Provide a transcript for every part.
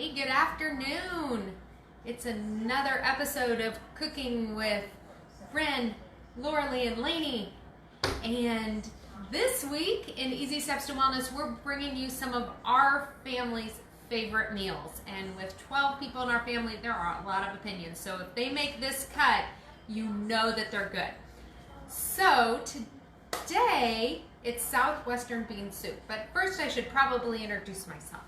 Hey, good afternoon. It's another episode of Cooking with Ren, Lauralee, and Lainey. And this week in Easy Steps to Wellness, we're bringing you some of our family's favorite meals. And with 12 people in our family, there are a lot of opinions. So if they make this cut, you know that they're good. So today, it's Southwestern bean soup. But first, I should probably introduce myself.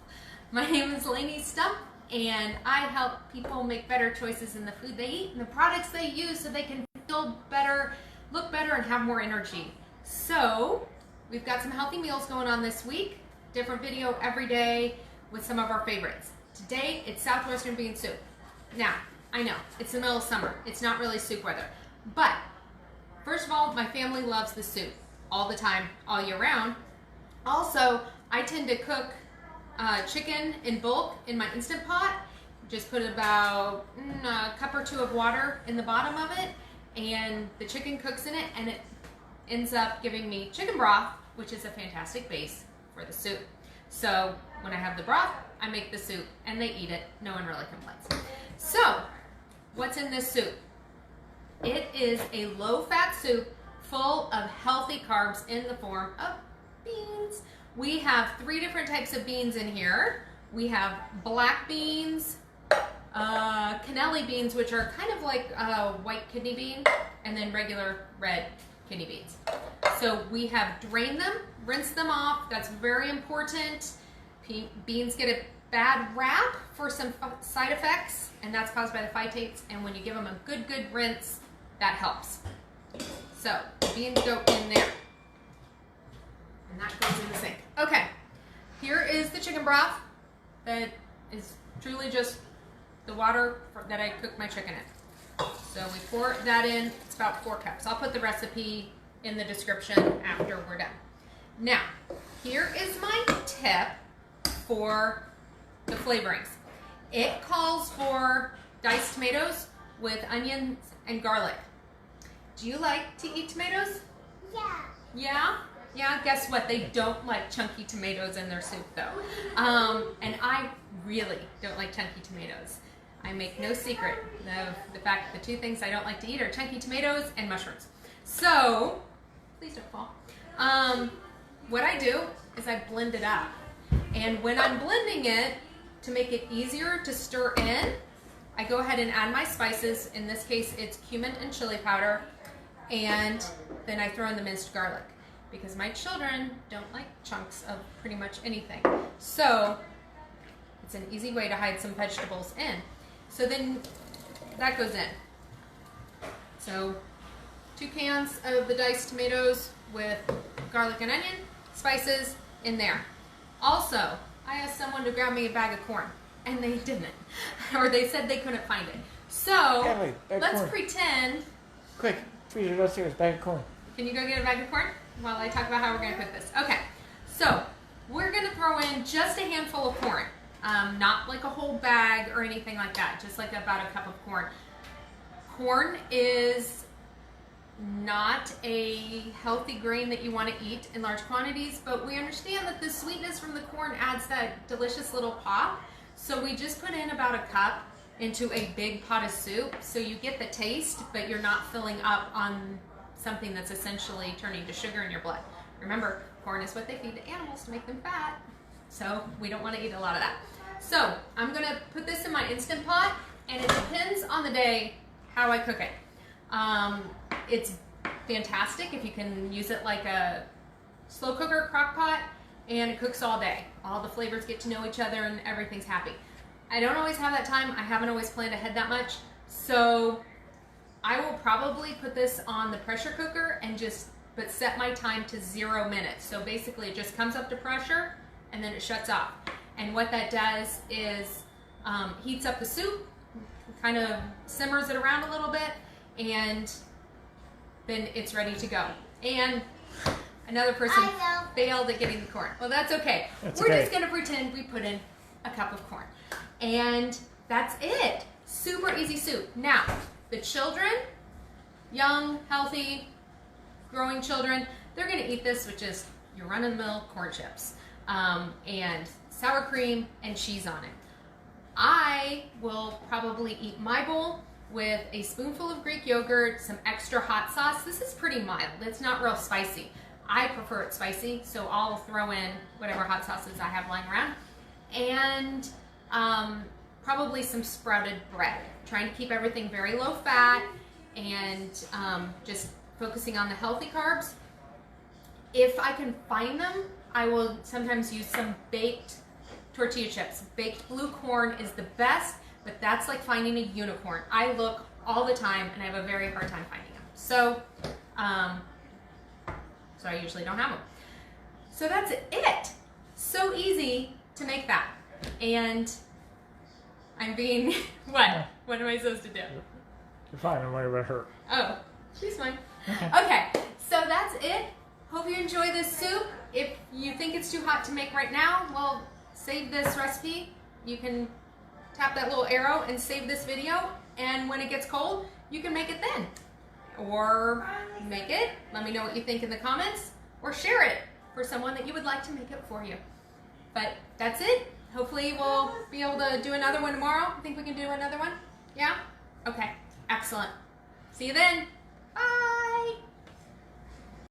My name is Lainey Stump, and I help people make better choices in the food they eat and the products they use so they can feel better, look better, and have more energy. So we've got some healthy meals going on this week. Different video every day with some of our favorites. Today, it's Southwestern bean soup. Now, I know, it's the middle of summer. It's not really soup weather. But first of all, my family loves the soup all the time, all year round. Also, I tend to cook chicken in bulk in my Instant Pot. Just put about a cup or two of water in the bottom of it, and the chicken cooks in it, and it ends up giving me chicken broth, which is a fantastic base for the soup. So when I have the broth, I make the soup, and they eat it. No one really complains. So what's in this soup? It is a low-fat soup full of healthy carbs in the form of beans. We have 3 different types of beans in here. We have black beans, Cannellini beans, which are kind of like a white kidney bean, and then regular red kidney beans. So we have drained them, rinsed them off. That's very important. Beans get a bad rap for some side effects, and that's caused by the phytates. And when you give them a good rinse, that helps. So the beans go in there. And that goes in the sink. Okay, here is the chicken broth that is truly just the water that I cook my chicken in. So we pour that in. It's about 4 cups. I'll put the recipe in the description after we're done. Now, here is my tip for the flavorings. It calls for diced tomatoes with onions and garlic. Do you like to eat tomatoes? Yeah. Yeah? Yeah, guess what? They don't like chunky tomatoes in their soup, though. And I really don't like chunky tomatoes. I make no secret of the fact that the 2 things I don't like to eat are chunky tomatoes and mushrooms. So, please don't fall. What I do is I blend it up. And when I'm blending it, to make it easier to stir in, I go ahead and add my spices. In this case, it's cumin and chili powder. And then I throw in the minced garlic, because my children don't like chunks of pretty much anything. So it's an easy way to hide some vegetables in. So then that goes in. So 2 cans of the diced tomatoes with garlic and onion, spices in there. Also, I asked someone to grab me a bag of corn, and they didn't. Or they said they couldn't find it. So let's pretend. Quick, freezer downstairs, bag of corn. Can you go get a bag of corn while I talk about how we're going to cook this? Okay, so we're going to throw in just a handful of corn. Not like a whole bag or anything like that, just like about a cup of corn. Corn is not a healthy grain that you want to eat in large quantities, but we understand that the sweetness from the corn adds that delicious little pop. So we just put in about a cup into a big pot of soup, so you get the taste, but you're not filling up on something that's essentially turning to sugar in your blood. Remember, corn is what they feed to animals to make them fat, so we don't want to eat a lot of that. So I'm going to put this in my Instant Pot, and it depends on the day how I cook it. It's fantastic if you can use it like a slow cooker crock pot, and it cooks all day. All the flavors get to know each other and everything's happy. I don't always have that time. I haven't always planned ahead that much, so I will probably put this on the pressure cooker and but set my time to 0 minutes. So basically it just comes up to pressure and then it shuts off. And what that does is heats up the soup, kind of simmers it around a little bit, and then it's ready to go. And another person failed at getting the corn. Well, that's okay. We're just going to pretend we put in a cup of corn. And that's it. Super easy soup. Now, the children, young, healthy, growing children, they're going to eat this with just your run-of-the-mill corn chips and sour cream and cheese on it. I will probably eat my bowl with a spoonful of Greek yogurt, some extra hot sauce. This is pretty mild. It's not real spicy. I prefer it spicy, so I'll throw in whatever hot sauces I have lying around. And probably some sprouted bread. Trying to keep everything very low fat and just focusing on the healthy carbs. If I can find them, I will sometimes use some baked tortilla chips. Baked blue corn is the best, but that's like finding a unicorn. I look all the time and I have a very hard time finding them. So I usually don't have them. So that's it. So easy to make that. And I'm being, what? What am I supposed to do? You're fine. I'm worried about her. Oh, she's fine. Okay, so that's it. Hope you enjoy this soup. If you think it's too hot to make right now, well, save this recipe. You can tap that little arrow and save this video. And when it gets cold, you can make it then. Or make it. Let me know what you think in the comments. Or share it for someone that you would like to make it for you. But that's it. Hopefully we'll be able to do another one tomorrow. I think we can do another one. Yeah? Okay. Excellent. See you then.